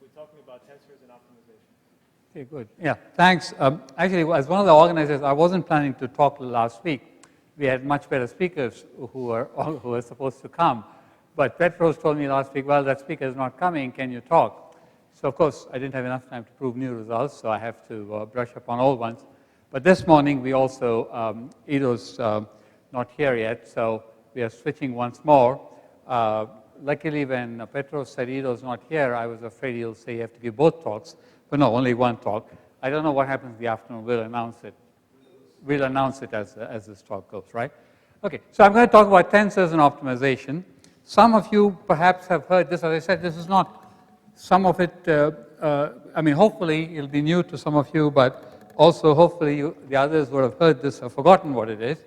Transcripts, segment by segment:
We're talking about tensors and optimization. Okay, good. Yeah, thanks. Actually, as one of the organizers, I wasn't planning to talk last week. We had much better speakers who were supposed to come. But Petros told me last week, well, that speaker is not coming. Can you talk? So, of course, I didn't have enough time to prove new results, so I have to brush up on old ones. But this morning, we also, Ido's not here yet, so we are switching once more. Luckily, when Petros said Ido's not here, I was afraid he'll say you have to give both talks. But no, only one talk. I don't know what happens in the afternoon. We'll announce it. We'll announce it as this talk goes, right? Okay, so I'm going to talk about tensors and optimization. Some of you perhaps have heard this. As I said, this is not some of it. I mean, hopefully it'll be new to some of you, but also hopefully the others would have heard this or forgotten what it is.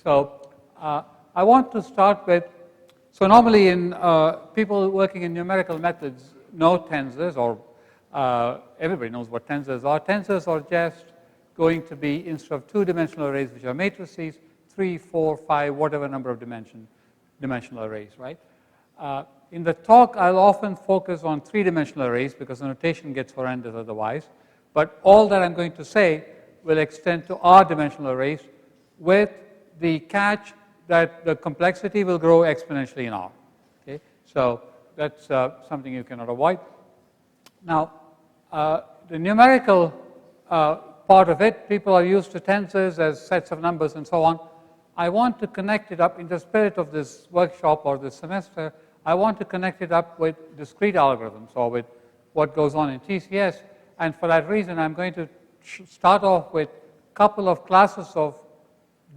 So I want to start with, so normally in people working in numerical methods know tensors, or everybody knows what tensors are. Tensors are just going to be, instead of two-dimensional arrays, which are matrices, 3, 4, 5, whatever number of dimensional arrays, right? In the talk, I'll often focus on three-dimensional arrays because the notation gets horrendous otherwise. But all that I'm going to say will extend to r-dimensional arrays with the catch that the complexity will grow exponentially in R. Okay? So that's something you cannot avoid. Now, the numerical part of it, people are used to tensors as sets of numbers and so on. I want to connect it up in the spirit of this workshop or this semester. I want to connect it up with discrete algorithms or with what goes on in TCS. And for that reason, I'm going to start off with a couple of classes of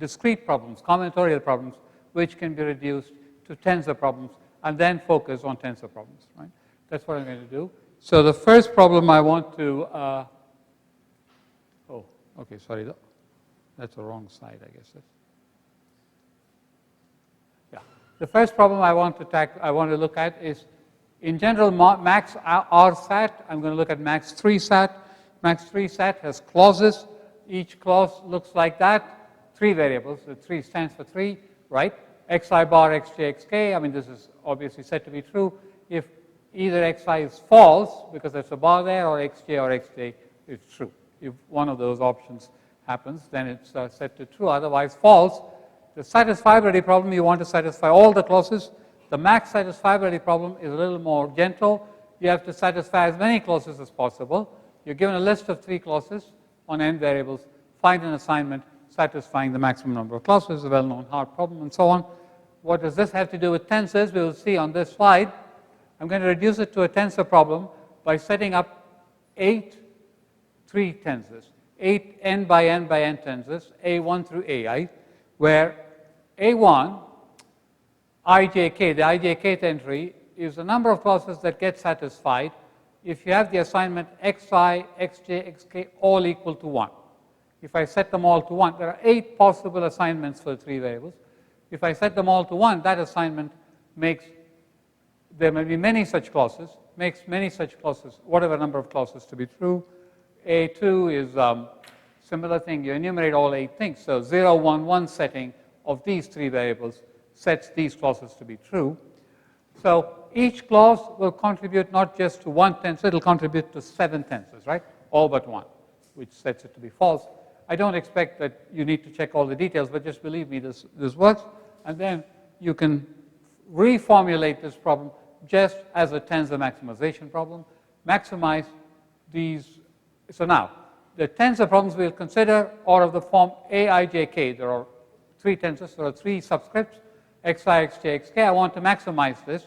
discrete problems, combinatorial problems, which can be reduced to tensor problems, and then focus on tensor problems, right? That's what I'm going to do. So the first problem I want to, oh, okay, sorry, that's the wrong slide, I guess. Yeah, the first problem I want to look at is, in general, MAX-r-SAT. I'm going to look at MAX-3-SAT. MAX-3-SAT has clauses. Each clause looks like that. 3 variables. The 3 stands for 3, right? Xi bar, Xj, Xk. I mean, this is obviously said to be true. If either Xi is false, because there's a bar there, or Xj or Xj is true. If one of those options happens, then it's set to true. Otherwise, false. The satisfiability problem, you want to satisfy all the clauses. The max satisfiability problem is a little more gentle. You have to satisfy as many clauses as possible. You're given a list of 3 clauses on n variables. Find an assignment satisfying the maximum number of clauses, a well-known hard problem, and so on. What does this have to do with tensors? We will see on this slide. I'm going to reduce it to a tensor problem by setting up 8 3 tensors, 8 n by n by n tensors, A1 through Ai, where A1, ijk, the ijk entry, is the number of clauses that get satisfied if you have the assignment xi, xj, xk all equal to 1. If I set them all to 1, there are 8 possible assignments for 3 variables. If I set them all to 1, that assignment makes, there may be many such clauses, makes many such clauses, whatever number of clauses to be true. A2 is similar thing. You enumerate all 8 things. So 0, 1, 1 setting of these 3 variables sets these clauses to be true. So each clause will contribute not just to 1 tensor, it will contribute to 7 tensors, right? All but 1, which sets it to be false. I don't expect that you need to check all the details, but just believe me, this works. And then you can reformulate this problem just as a tensor maximization problem. Maximize these. So now, the tensor problems we'll consider are of the form Aijk. There are 3 tensors, there are 3 subscripts, xi, xj, xk. I want to maximize this.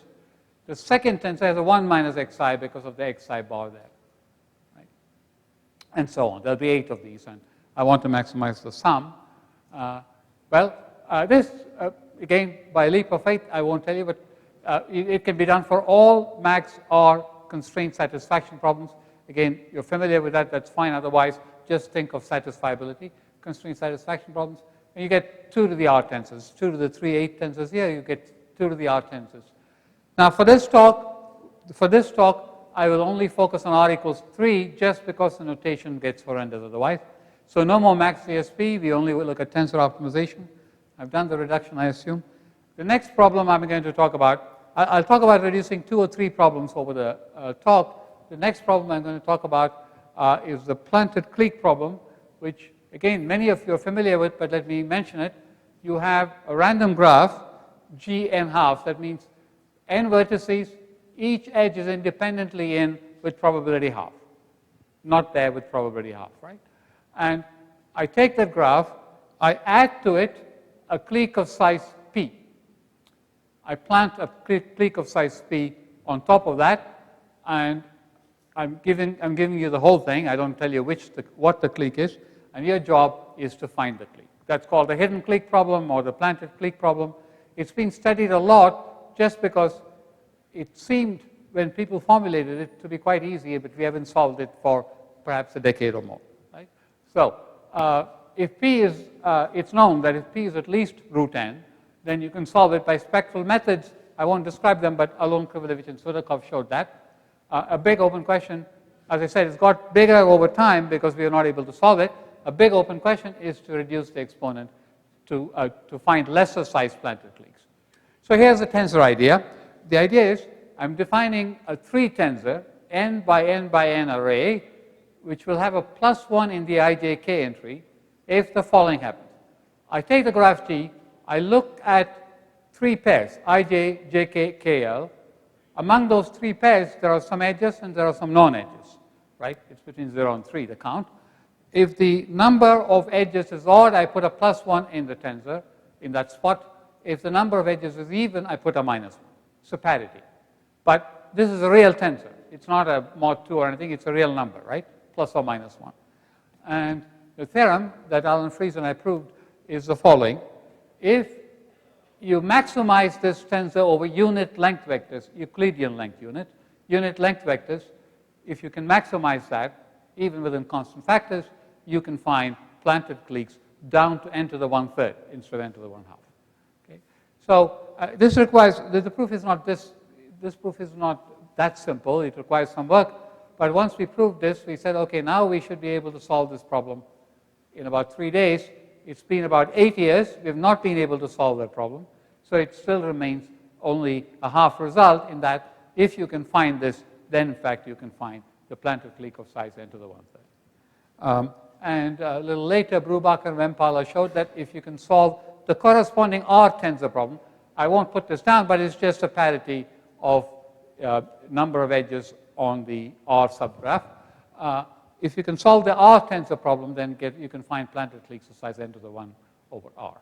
The second tensor has a 1 minus xi because of the xi bar there, right? And so on. There'll be 8 of these, and I want to maximize the sum. This, again, by a leap of faith, I won't tell you, but it can be done for all max-r constraint satisfaction problems. Again, you're familiar with that, that's fine. Otherwise, just think of satisfiability, constraint satisfaction problems. And you get 2 to the r tensors, 2 to the 3 8 tensors here, you get 2 to the r tensors. Now, for this talk, I will only focus on r equals 3 just because the notation gets horrendous otherwise. So no more MAX-r-CSP, we only will look at tensor optimization. I've done the reduction, I assume. The next problem I'm going to talk about, I'll talk about reducing 2 or 3 problems over the talk. the next problem I'm going to talk about is the planted Clique problem, which, again, many of you are familiar with, but let me mention it. You have a random graph, G n half. That means n vertices, each edge is independently in with probability half, not there with probability half, right? And I take that graph, I add to it a clique of size p. I plant a clique of size p on top of that, and I'm giving you the whole thing. I don't tell you what the clique is, and your job is to find the clique. That's called the hidden clique problem or the planted clique problem. It's been studied a lot just because it seemed, when people formulated it, to be quite easy, but we haven't solved it for perhaps a decade or more. Right? So if p is, it's known that if p is at least root n, then you can solve it by spectral methods. I won't describe them, but Alon, Krivolevich, and Sudakov showed that. A big open question, as I said, it's got bigger over time because we are not able to solve it. A big open question is to reduce the exponent to find lesser size planted cliques. So here's the tensor idea. The idea is I'm defining a 3-tensor n by n by n array, which will have a +1 in the ijk entry if the following happens. I take the graph T, I look at 3 pairs, ij, jk, kl. Among those 3 pairs, there are some edges and there are some non-edges, right? It's between 0 and 3, the count. If the number of edges is odd, I put a +1 in the tensor, in that spot. If the number of edges is even, I put a -1. It's a parity. But this is a real tensor. It's not a mod 2 or anything. It's a real number, right? Plus or minus 1. And the theorem that Alan Friese and I proved is the following. If you maximize this tensor over unit length vectors, Euclidean length unit length vectors, if you can maximize that, even within constant factors, you can find planted cliques down to n to the 1/3 instead of n to the 1/2. Okay? So this requires, the proof is not this proof is not that simple. It requires some work. But once we proved this, we said, okay, now we should be able to solve this problem in about 3 days. It's been about 8 years. We have not been able to solve that problem. So it still remains only a half result in that if you can find this, then in fact you can find the planted clique of size n to the 1/3. And a little later, Brubacher and Wempala showed that if you can solve the corresponding R tensor problem, I won't put this down, but it's just a parity of number of edges on the R subgraph. If you can solve the R tensor problem, then you can find planted cliques of size n to the 1/R.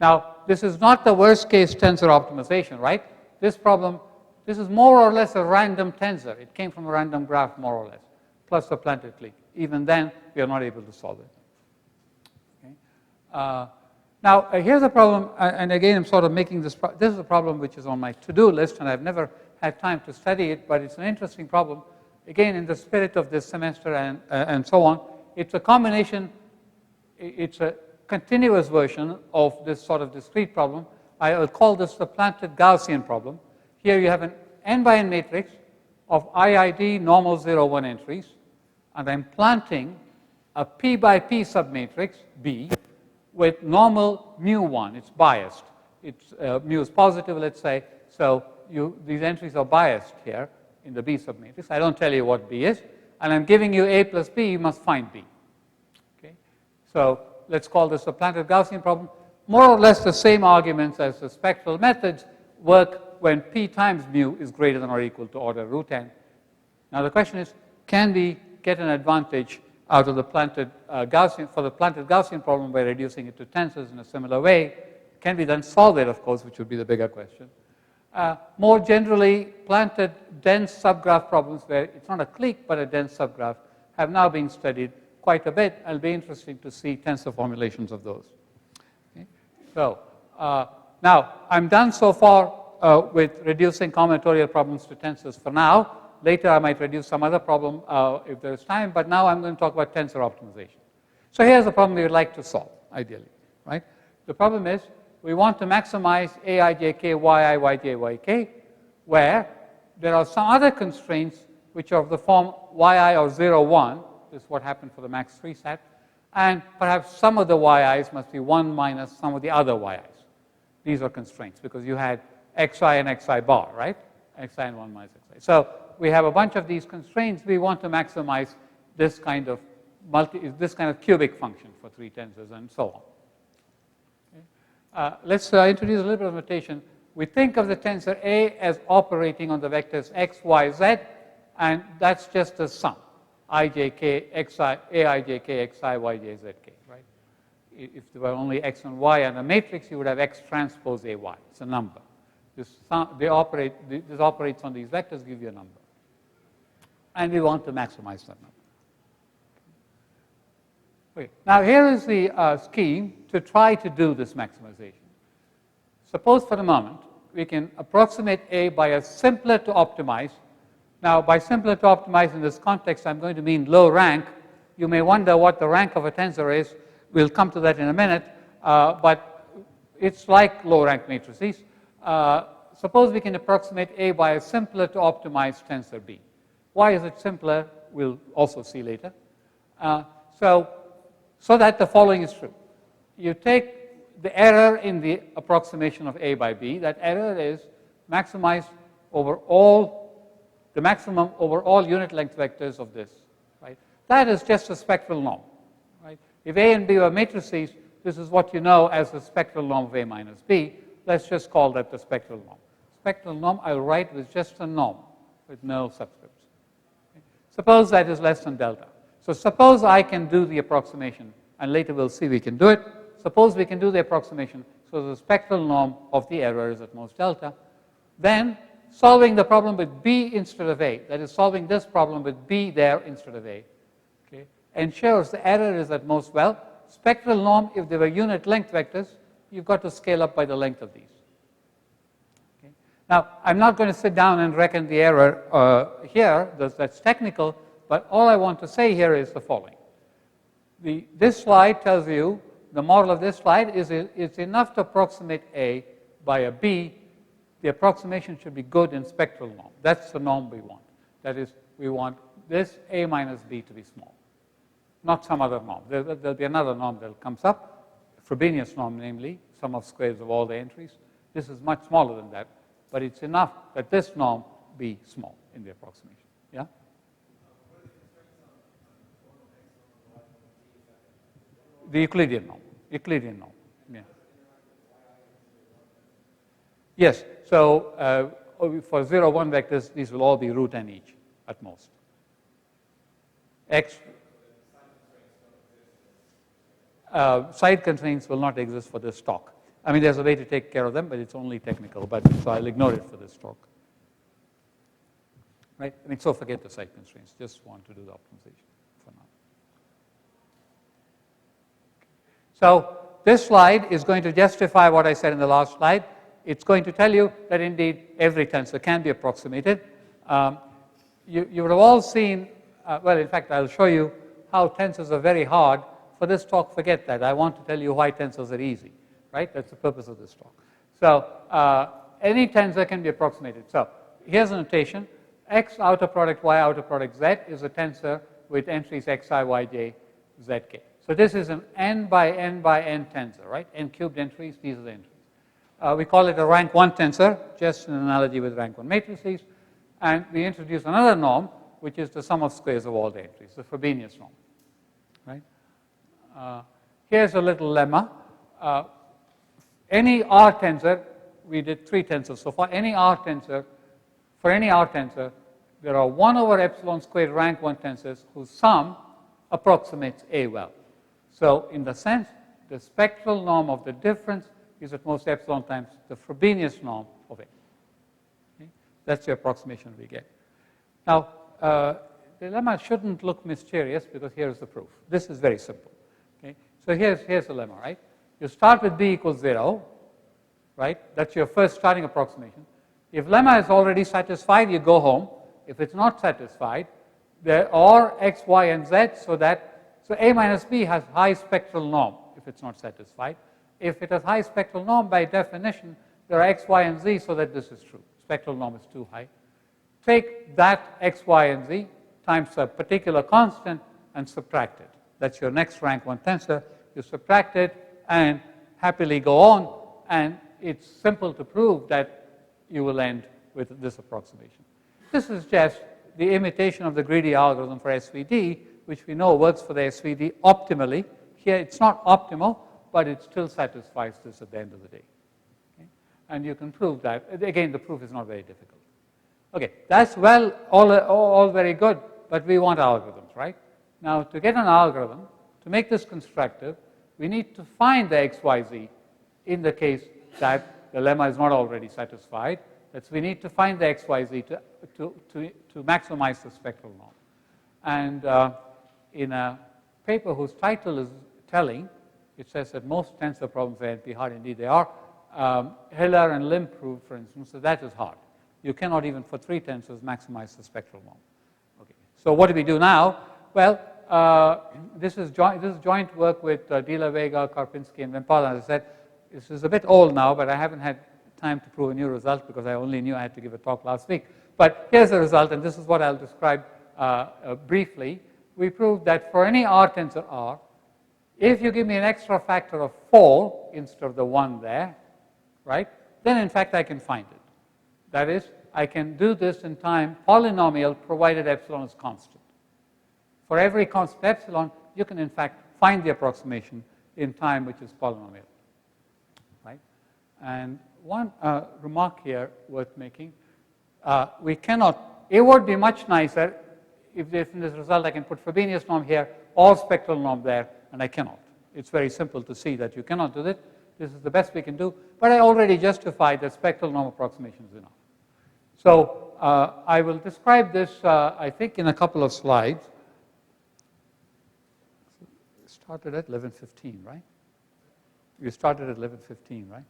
Now, this is not the worst case tensor optimization, right? This problem, this is more or less a random tensor. It came from a random graph, more or less, plus the planted clique. Even then, we are not able to solve it. Okay? Now, here's a problem, and again, I'm sort of making this is a problem which is on my to-do list, and I've never had time to study it, but it's an interesting problem. Again, in the spirit of this semester and so on, it's a combination, it's a continuous version of this sort of discrete problem. I'll call this the planted Gaussian problem. Here you have an n by n matrix of IID normal 0, 1 entries, and I'm planting a p by p submatrix, B, with normal mu1. It's biased. It's, mu is positive, let's say, so these entries are biased here in the B submatrix. I don't tell you what B is, and I'm giving you A plus B, you must find B. Okay? So let's call this a planted Gaussian problem. More or less the same arguments as the spectral methods work when P times mu is greater than or equal to order root n. Now the question is, can we get an advantage out of the planted Gaussian, for the planted Gaussian problem by reducing it to tensors in a similar way? Can we then solve it, of course, which would be the bigger question. More generally, planted dense subgraph problems where it's not a clique but a dense subgraph have now been studied quite a bit. It'll be interesting to see tensor formulations of those. Okay? So now I'm done so far with reducing combinatorial problems to tensors for now. Later I might reduce some other problem if there's time, but now I'm going to talk about tensor optimization. So here's the problem we would like to solve, ideally, right? The problem is we want to maximize aijk, yi, yj, yk, where there are some other constraints which are of the form yi or 0, 1. This is what happened for the MAX-r set. And perhaps some of the yi's must be 1 minus some of the other yi's. These are constraints because you had xi and xi bar, right? Xi and 1 minus xi. So we have a bunch of these constraints. We want to maximize this kind of cubic function for 3 tensors and so on. Okay. Let's introduce a little bit of notation. We think of the tensor A as operating on the vectors x, y, z, and that's just a sum. ijk, xi, aijk, xi, yj, zk, right? If there were only x and y and a matrix, you would have x transpose ay. It's a number. This operates on these vectors, give you a number. And we want to maximize that number. Okay. Now here is the scheme to try to do this maximization. Suppose for the moment we can approximate A by a simpler to optimize. Now by simpler to optimize in this context, I'm going to mean low rank. You may wonder what the rank of a tensor is. We'll come to that in a minute. But it's like low rank matrices. Suppose we can approximate A by a simpler to optimize tensor B. Why is it simpler? We'll also see later. So that the following is true. You take the error in the approximation of A by B. That error is maximized over the maximum over all unit length vectors of this. Right? That is just a spectral norm. Right? If A and B were matrices, this is what you know as the spectral norm of A minus B. Let's just call that the spectral norm. Spectral norm I'll write with just a norm with no subscripts. Okay? Suppose that is less than delta. So suppose I can do the approximation, and later we'll see we can do it. Suppose we can do the approximation, so the spectral norm of the error is at most delta. Then solving the problem with B instead of A, that is solving this problem with B there instead of A, okay, ensures the error is at most, well, spectral norm, if there were unit length vectors, you've got to scale up by the length of these. Okay. Now, I'm not going to sit down and reckon the error here, that's technical, but all I want to say here is the following. This slide tells you, the model of this slide is it's enough to approximate A by a B. The approximation should be good in spectral norm. That's the norm we want. That is, we want this A minus B to be small, not some other norm. There'll be another norm that comes up, Frobenius norm, namely, sum of squares of all the entries. This is much smaller than that, but it's enough that this norm be small in the approximation. Yeah? The Euclidean norm. Yeah. Yes. So for 0, 1 vectors, these will all be root n each at most. X. Side constraints will not exist for this talk. I mean, there's a way to take care of them, but it's only technical. So I'll ignore it for this talk. Right? I mean, so forget the side constraints. Just want to do the optimization for now. So this slide is going to justify what I said in the last slide. It's going to tell you that indeed every tensor can be approximated. You would have all seen, well, in fact, I'll show you how tensors are very hard. For this talk, forget that. I want to tell you why tensors are easy, right? That's the purpose of this talk. So any tensor can be approximated. So here's a notation. X outer product y outer product z is a tensor with entries xi, yj, zk. So this is an n by n by n tensor, right? N cubed entries, these are the entries. We call it a rank 1 tensor, just an analogy with rank 1 matrices. And we introduce another norm, which is the sum of squares of all the entries, the Frobenius norm, right? Here's a little lemma. Any R tensor, we did 3 tensors so far, any R tensor, for any R tensor, there are 1 over epsilon squared rank 1 tensors whose sum approximates A well. So in the sense, the spectral norm of the difference is at most epsilon times the Frobenius norm of A. Okay? That's the approximation we get. Now, the lemma shouldn't look mysterious because here's the proof. This is very simple. Okay? So here's the lemma, right? You start with B equals 0, right? That's your first starting approximation. If lemma is already satisfied, you go home. If it's not satisfied, there are x, y, and z, so A minus B has high spectral norm if it's not satisfied. If it has high spectral norm, by definition, there are x, y, and z, so that this is true. Spectral norm is too high. Take that x, y, and z times a particular constant and subtract it. That's your next rank 1 tensor. You subtract it and happily go on, and it's simple to prove that you will end with this approximation. This is just the imitation of the greedy algorithm for SVD, which we know works for the SVD optimally. Here it's not optimal, but it still satisfies this at the end of the day. Okay? And you can prove that. Again, the proof is not very difficult. Okay, that's well, all very good, but we want algorithms, right? Now, to get an algorithm, to make this constructive, we need to find the XYZ in the case that the lemma is not already satisfied. That's we need to find the XYZ to maximize the spectral norm. And in a paper whose title is telling, it says that most tensor problems are NP hard. Indeed, they are. Hiller and Lim prove, for instance, that that is hard. You cannot even, for 3 tensors, maximize the spectral norm. Okay. So what do we do now? Well, this is joint work with De La Vega, Karpinski, and Vempala. As I said, this is a bit old now, but I haven't had time to prove a new result because I only knew I had to give a talk last week. But here's the result, and this is what I'll describe briefly. We proved that for any R tensor R, if you give me an extra factor of 4 instead of the 1 there, right, then in fact I can find it. That is, I can do this in time polynomial provided epsilon is constant. For every constant epsilon, you can in fact find the approximation in time which is polynomial. Right? And one remark here worth making, we cannot, it would be much nicer if in this result I can put Frobenius norm here or spectral norm there, and I cannot. It's very simple to see that you cannot do that. This is the best we can do, but I already justified that spectral norm approximation is enough. So I will describe this, I think, in a couple of slides. We started at 11:15, right? We started at 11:15, right?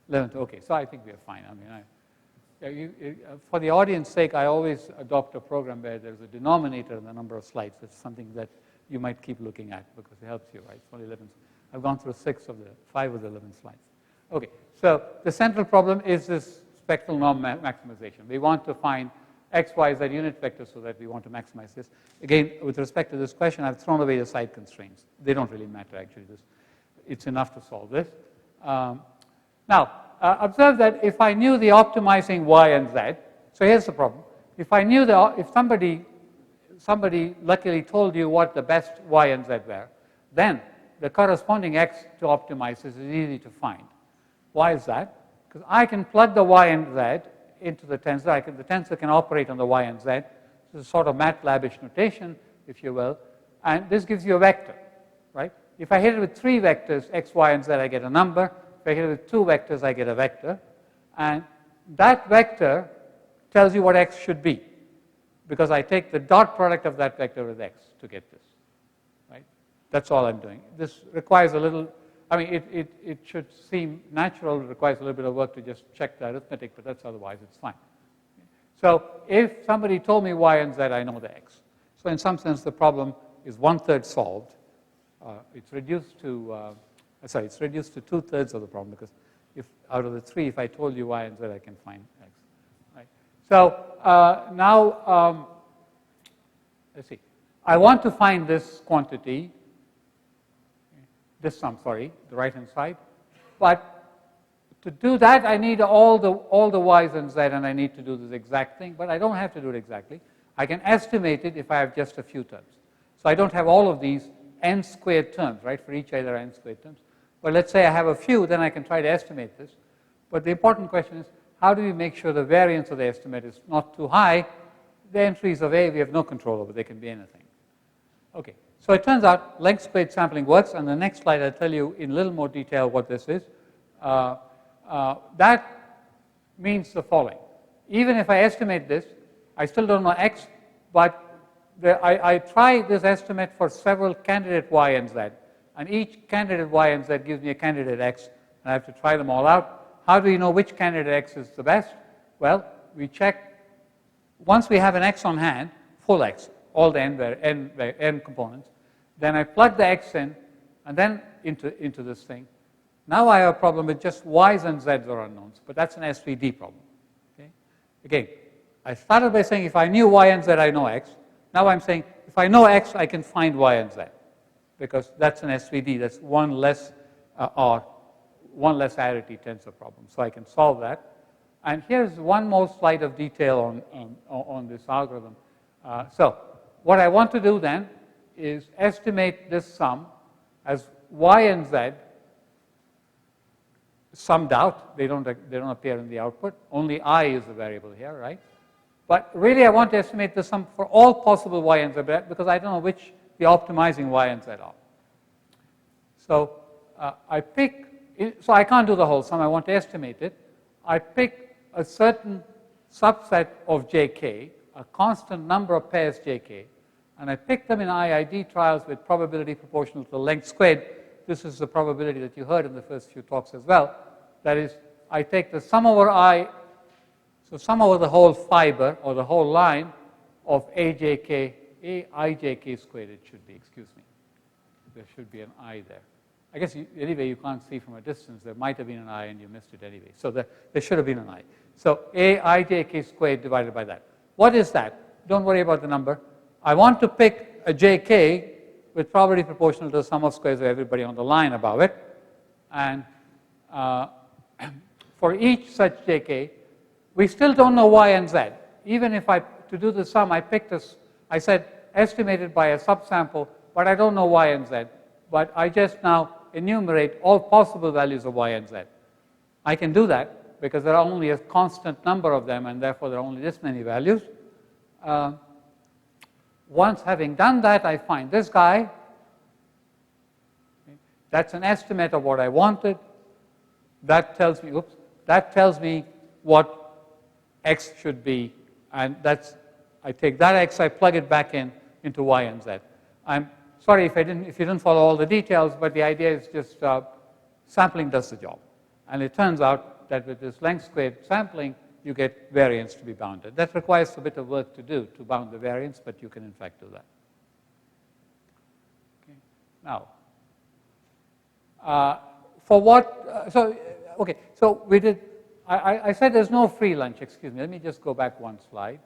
11. Okay, so I think we are fine. I mean, for the audience's sake, I always adopt a program where there's a denominator in the number of slides. It's something that you might keep looking at because it helps you, right? It's only 11. I've gone through 5 of the 11 slides. Okay, so the central problem is this spectral norm maximization. We want to find x, y, z unit vectors so that we want to maximize this. Again, with respect to this question, I've thrown away the side constraints. They don't really matter, actually. It's enough to solve this. Now, observe that if I knew the optimizing y and z, so here's the problem. If I knew if somebody luckily told you what the best y and z were, then the corresponding x to optimize is easy to find. Why is that? Because I can plug the y and z into the tensor. The tensor can operate on the y and z. This is sort of MATLAB-ish notation, if you will. And this gives you a vector, right? If I hit it with 3 vectors, x, y, and z, I get a number. If I hit it with 2 vectors, I get a vector. And that vector tells you what x should be, because I take the dot product of that vector with x to get this, right? That's all I'm doing. This requires a little, I mean, it should seem natural. It requires a little bit of work to just check the arithmetic, but that's otherwise, it's fine. So if somebody told me y and z, I know the x. So in some sense, the problem is 1/3 solved. It's reduced to, it's reduced to 2/3 of the problem, because if out of the 3, if I told you y and z, I can find x. Right? So now, let's see. I want to find this quantity, this sum, sorry, the right-hand side. But to do that, I need all the y's and z, and I need to do this exact thing. But I don't have to do it exactly. I can estimate it if I have just a few terms. So I don't have all of these n squared terms, right? For each there are n squared terms. But let's say I have a few, then I can try to estimate this. But the important question is, how do we make sure the variance of the estimate is not too high? The entries of A, we have no control over. They can be anything. Okay. So it turns out length squared sampling works. And the next slide, I'll tell you in a little more detail what this is. That means the following. Even if I estimate this, I still don't know x, but I try this estimate for several candidate y and z. And each candidate y and z gives me a candidate x, and I have to try them all out. How do you know which candidate x is the best? Well, we check. Once we have an x on hand, full x, all the n components, then I plug the x in, and then into this thing. Now I have a problem with just y's and z's are unknowns, but that's an SVD problem. Okay? Again, I started by saying if I knew y and z, I know x. Now I'm saying if I know x, I can find y and z, because that's an SVD. That's one less one less arity tensor problem. So I can solve that. And here's one more slide of detail on this algorithm. So what I want to do then is estimate this sum as y and z summed out. They don't appear in the output. Only I is the variable here, right? But really I want to estimate the sum for all possible y and z because I don't know which the optimizing y and z are. So I pick, so I can't do the whole sum, I want to estimate it. I pick a certain subset of jk, a constant number of pairs jk, and I pick them in IID trials with probability proportional to the length squared. This is the probability that you heard in the first few talks as well. That is, I take the sum over I, so sum over the whole fiber or the whole line of ajk, aijk squared it should be, excuse me. There should be an I there. I guess anyway you can't see from a distance. There might have been an I and you missed it anyway. So there should have been an I. So aijk squared divided by that. What is that? Don't worry about the number. I want to pick a jk with probability proportional to the sum of squares of everybody on the line above it. And for each such jk, we still don't know y and z. Even if to do the sum, I picked this, I said estimated by a subsample, but I don't know y and z. But I just now enumerate all possible values of y and z. I can do that because there are only a constant number of them, and therefore there are only this many values. Once having done that, I find this guy. That's an estimate of what I wanted. That tells me, oops, that tells me what x should be, and that's, I take that x, I plug it back into y and z. I'm sorry if you didn't follow all the details, but the idea is just sampling does the job. And it turns out that with this length squared sampling, you get variance to be bounded. That requires a bit of work to do to bound the variance, but you can in fact do that. Okay. Now, for what, so we did, I said there's no free lunch, excuse me. Let me just go back one slide.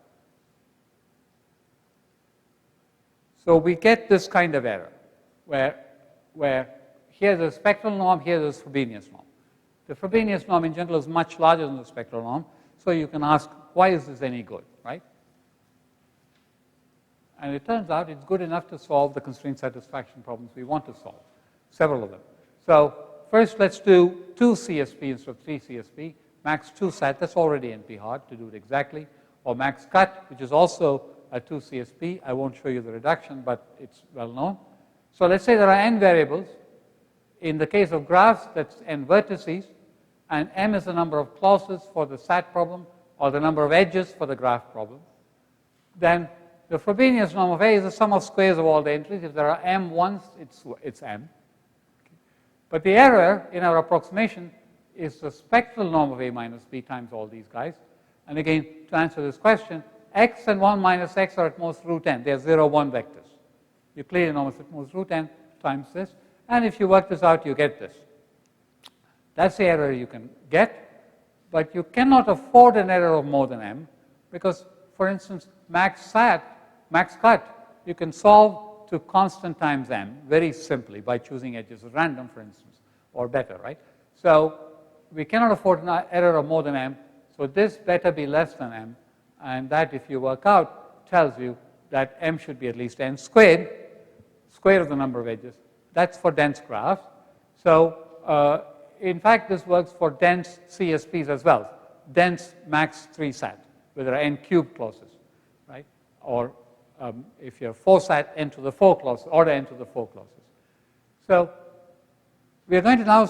So we get this kind of error where here's a spectral norm, here's a Frobenius norm. The Frobenius norm in general is much larger than the spectral norm, so you can ask, why is this any good, right? And it turns out it's good enough to solve the constraint satisfaction problems we want to solve, several of them. So first let's do 2 CSP instead of 3 CSP. Max 2 sat, that's already NP hard to do it exactly. Or max cut, which is also a 2 CSP. I won't show you the reduction, but it's well known. So let's say there are n variables. In the case of graphs, that's n vertices, and m is the number of clauses for the SAT problem, or the number of edges for the graph problem. Then the Frobenius norm of A is the sum of squares of all the entries. If there are m once, it's m. Okay. But the error in our approximation is the spectral norm of A minus B times all these guys. And again, to answer this question, x and 1 minus x are at most root n. They're 0, 1 vectors. You clearly know it's at most root n times this. And if you work this out, you get this. That's the error you can get. But you cannot afford an error of more than m because, for instance, max cut, you can solve to constant times m very simply by choosing edges at random, for instance, or better, right? So we cannot afford an error of more than m. So this better be less than m. And that, if you work out, tells you that m should be at least n squared, square of the number of edges. That's for dense graphs. So in fact, this works for dense CSPs as well. Dense max 3 sat, where there are n cubed clauses, right? Or if you're 4 sat, n to the 4 clauses, order n to the 4 clauses. So we are going to now,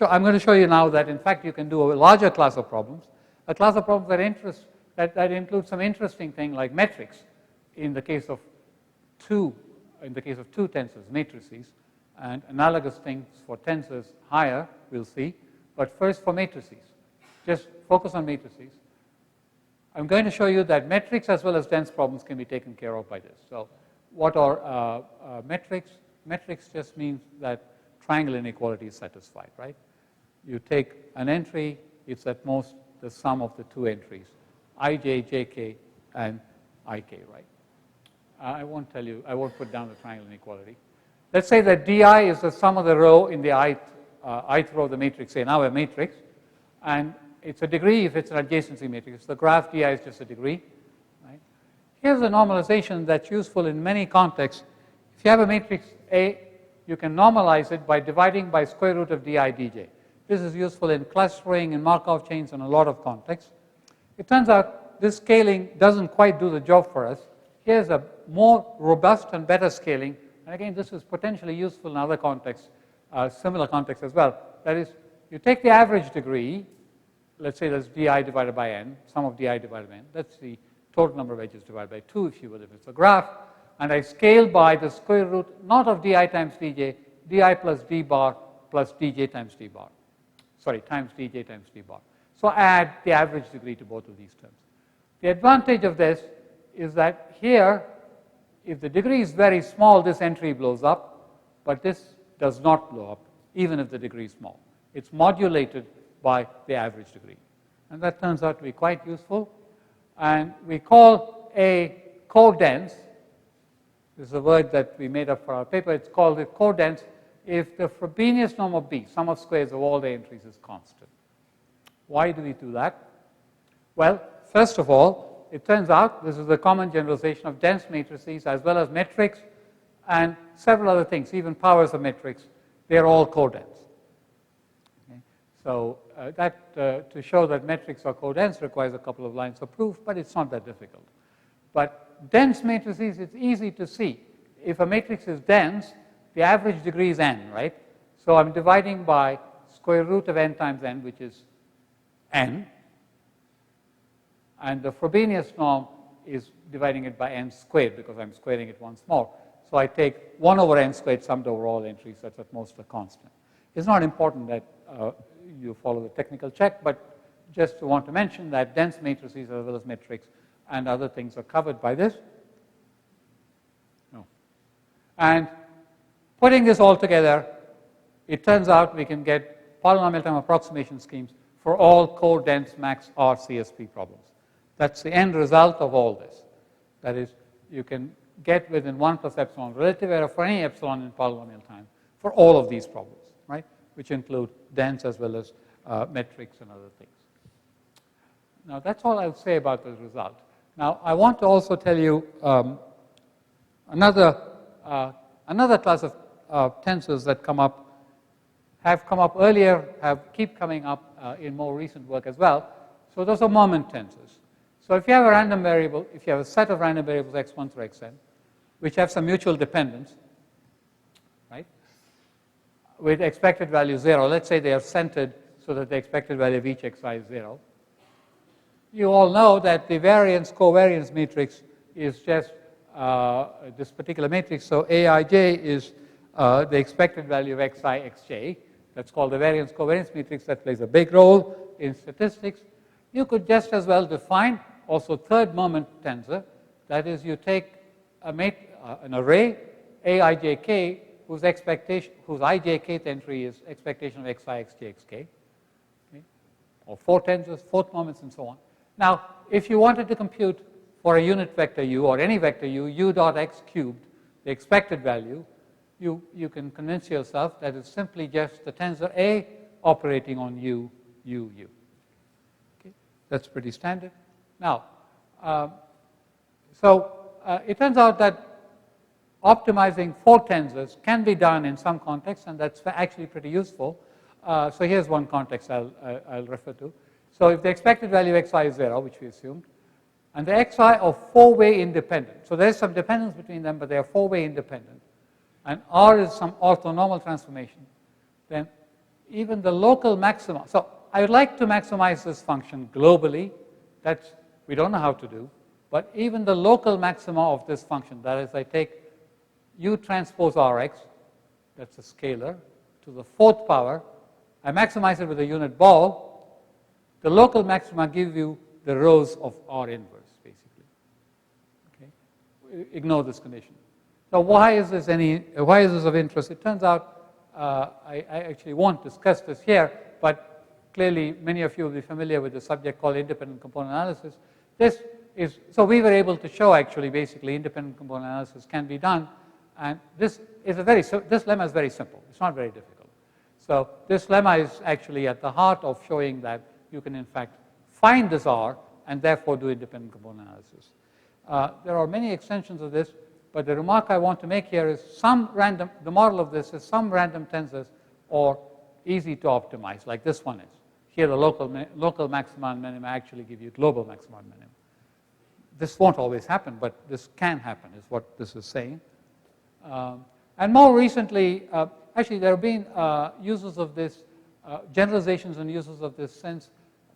I'm going to show you now that in fact you can do a larger class of problems, a class of problems that includes some interesting thing like metrics in the case of two tensors, matrices, and analogous things for tensors higher, we'll see. But first for matrices, just focus on matrices. I'm going to show you that metrics as well as dense problems can be taken care of by this. So what are metrics? Metrics just means that triangle inequality is satisfied, right? You take an entry, it's at most the sum of the two entries, ij, jk, and ik, right? I won't put down the triangle inequality. Let's say that di is the sum of the row in the ith row of the matrix, say now a matrix, and it's a degree if it's an adjacency matrix. The graph di is just a degree. Right? Here's a normalization that's useful in many contexts. If you have a matrix A, you can normalize it by dividing by square root of di dj. This is useful in clustering, in Markov chains, in a lot of contexts. It turns out this scaling doesn't quite do the job for us. Here's a more robust and better scaling. And again, this is potentially useful in other contexts, similar contexts as well. That is, you take the average degree, let's say that's di divided by n, sum of di divided by n. That's the total number of edges divided by 2, if you will, if it's a graph. And I scale by the square root, not of di times dj, di plus d bar plus dj times d bar. Sorry, times dj times d bar. So add the average degree to both of these terms. The advantage of this is that here, if the degree is very small, this entry blows up, but this does not blow up, even if the degree is small. It's modulated by the average degree. And that turns out to be quite useful. And we call a codense, this is a word that we made up for our paper, it's called a codense if the Frobenius norm of B, sum of squares of all the entries, is constant. Why do we do that? Well, first of all, it turns out this is a common generalization of dense matrices as well as metrics and several other things, even powers of metrics. They're all codense. Okay? So to show that metrics are codense requires a couple of lines of proof, but it's not that difficult. But dense matrices, it's easy to see. If a matrix is dense, the average degree is n, right? So I'm dividing by square root of n times n, which is n. And the Frobenius norm is dividing it by n squared because I'm squaring it once more. So I take 1 over n squared summed over all entries. That's at most a constant. It's not important that you follow the technical check, but just to want to mention that dense matrices as well as metrics and other things are covered by this. No. And putting this all together, it turns out we can get polynomial time approximation schemes for all codense MAX-r-CSP problems. That's the end result of all this. That is, you can get within 1 plus epsilon relative error for any epsilon in polynomial time for all of these problems, right? Which include dense as well as metrics and other things. Now, that's all I'll say about the result. Now, I want to also tell you another class of tensors that have come up earlier, keep coming up in more recent work as well. So those are moment tensors. So if you have a random variable, if you have a set of random variables x1 through xn, which have some mutual dependence, right, with expected value 0, let's say they are centered so that the expected value of each xi is 0. You all know that the variance-covariance matrix is just this particular matrix. So Aij is the expected value of xi xj. That's called the variance-covariance matrix. That plays a big role in statistics. You could just as well define also third moment tensor. That is, you take an array Aijk whose ijkth entry is expectation of xi xj xk, okay? Or 4 tensors, fourth moments, and so on. Now, if you wanted to compute for a unit vector u or any vector u dot x cubed, the expected value, you can convince yourself that it's simply just the tensor A operating on u. Okay? That's pretty standard. Now, it turns out that optimizing 4 tensors can be done in some contexts, and that's actually pretty useful. So here's one context I'll refer to. So if the expected value of xi is 0, which we assumed, and the xi are 4-way independent. So there's some dependence between them, but they are 4-way independent. And R is some orthonormal transformation. Then even the local maxima. So I would like to maximize this function globally. We don't know how to do. But even the local maxima of this function, that is, I take u transpose Rx, that's a scalar, to the 4th power. I maximize it with a unit ball. The local maxima give you the rows of R inverse, basically. Okay? Ignore this condition. So why is this of interest? It turns out I actually won't discuss this here, but clearly many of you will be familiar with the subject called independent component analysis. So we were able to show actually basically independent component analysis can be done, and this lemma is very simple. It's not very difficult. So this lemma is actually at the heart of showing that you can in fact find this R and therefore do independent component analysis. There are many extensions of this, but the remark I want to make here is the model of this is some random tensors are easy to optimize, like this one is. Here the local maxima and minima actually give you global maxima and minima. This won't always happen, but this can happen, is what this is saying. And more recently, actually there have been uses of this, generalizations and uses of this sense.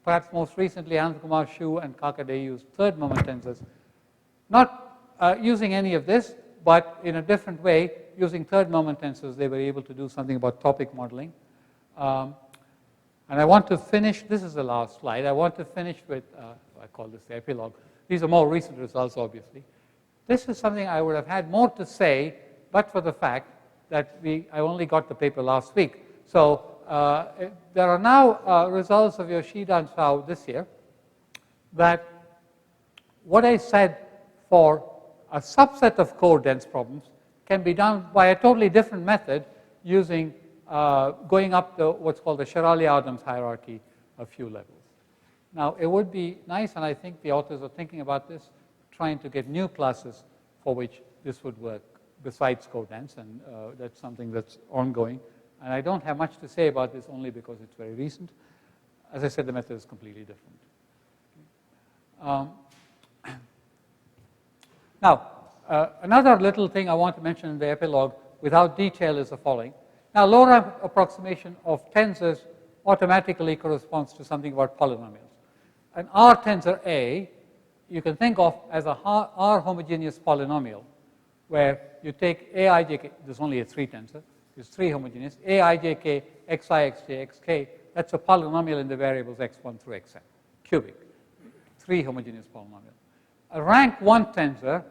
Perhaps most recently, Anandkumar Shu and Kakade used third moment tensors. Not using any of this, but in a different way, using third moment tensors, they were able to do something about topic modeling. And I want to finish, this is the last slide, I want to finish with, I call this the epilogue. These are more recent results, obviously. This is something I would have had more to say, but for the fact that I only got the paper last week. So there are now results of Yoshida and Shao this year that what I said for a subset of core dense problems can be done by a totally different method using going up what's called the Shirali-Adams hierarchy a few levels. Now, it would be nice, and I think the authors are thinking about this, trying to get new classes for which this would work besides codense, and that's something that's ongoing. And I don't have much to say about this only because it's very recent. As I said, the method is completely different. Now, another little thing I want to mention in the epilogue without detail is the following. Now, lower approximation of tensors automatically corresponds to something about polynomials. An R tensor A, you can think of as a R homogeneous polynomial, where you take aijk, there's only a 3 tensor, it's 3 homogeneous, aijk, xi, xj, xk, that's a polynomial in the variables x1 through xn, cubic, 3 homogeneous polynomial. A rank 1 tensor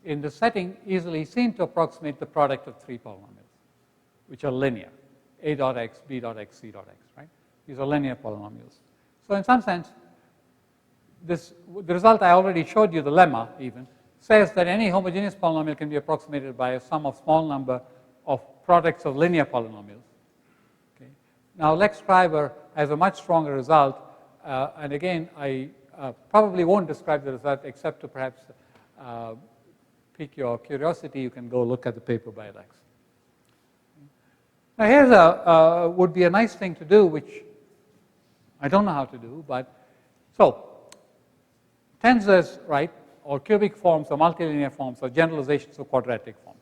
in the setting easily seen to approximate the product of 3 polynomials, which are linear, a dot x, b dot x, c dot x, right? These are linear polynomials. So in some sense, the result I already showed you, the lemma even, says that any homogeneous polynomial can be approximated by a sum of small number of products of linear polynomials. Okay. Now, Lex Schreiber has a much stronger result, and again, I probably won't describe the result except to perhaps pique your curiosity. You can go look at the paper by Lex. Now, here's would be a nice thing to do, which I don't know how to do, but so tensors, right, or cubic forms or multilinear forms or generalizations of quadratic forms.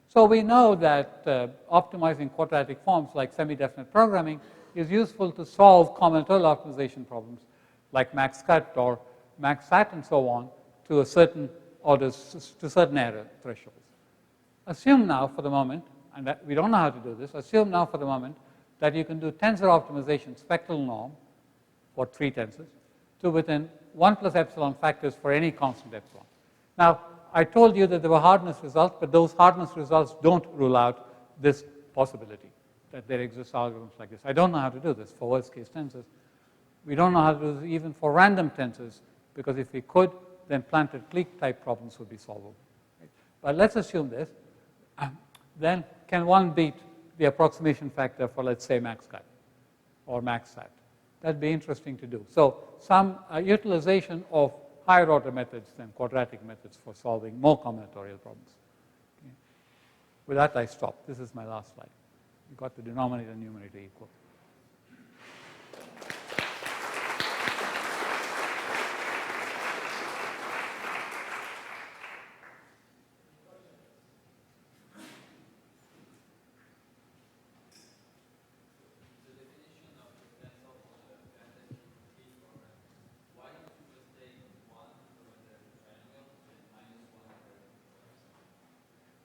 So we know that optimizing quadratic forms like semi-definite programming is useful to solve combinatorial optimization problems like max-cut or max-sat and so on to a certain orders, to certain error thresholds. Assume now for the moment, and that we don't know how to do this, assume now for the moment that you can do tensor optimization, spectral norm, for 3 tensors, to within 1 plus epsilon factors for any constant epsilon. Now, I told you that there were hardness results, but those hardness results don't rule out this possibility, that there exist algorithms like this. I don't know how to do this for worst case tensors. We don't know how to do this even for random tensors, because if we could, then planted Clique type problems would be solvable. Right? But let's assume this. Then can one beat the approximation factor for, let's say, max-cut or max-sat? That'd be interesting to do. So some utilization of higher order methods than quadratic methods for solving more combinatorial problems. Okay. With that, I stop. This is my last slide. You got the denominator and numerator equal.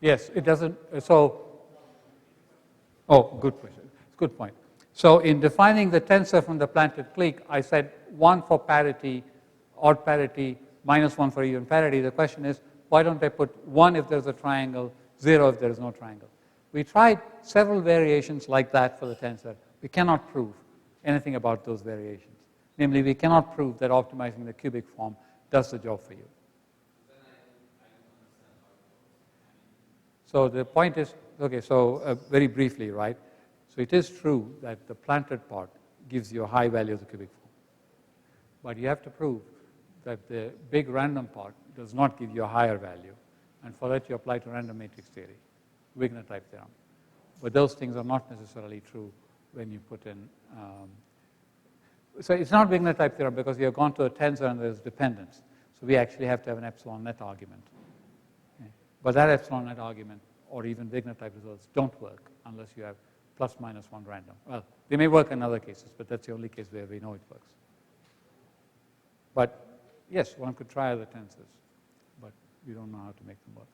Yes, it doesn't. So, good question. It's a good point. So, in defining the tensor from the planted clique, I said 1 for parity, odd parity, -1 for even parity. The question is, why don't I put 1 if there's a triangle, 0 if there's no triangle? We tried several variations like that for the tensor. We cannot prove anything about those variations. Namely, we cannot prove that optimizing the cubic form does the job for you. So the point is, okay, so very briefly, right? So it is true that the planted part gives you a high value of the cubic form. But you have to prove that the big random part does not give you a higher value. And for that, you apply to random matrix theory, Wigner type theorem. But those things are not necessarily true when you put in. So it's not Wigner type theorem because you've gone to a tensor and there's dependence. So we actually have to have an epsilon net argument. Okay. But that epsilon net argument or even Wigner type results don't work unless you have plus minus one random. Well, they may work in other cases, but that's the only case where we know it works. But yes, one could try other tensors, but we don't know how to make them work.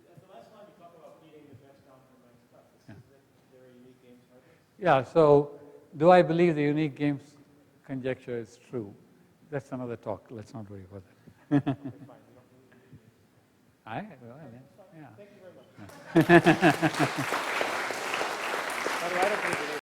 At the last time you talked about feeding the best down from Max stuff. This is their unique games target. Yeah, so do I believe the unique games conjecture is true? That's another talk. Let's not worry about that. Okay, fine. You don't believe it. Yeah. Thank you very much. By the way, I don't believe it.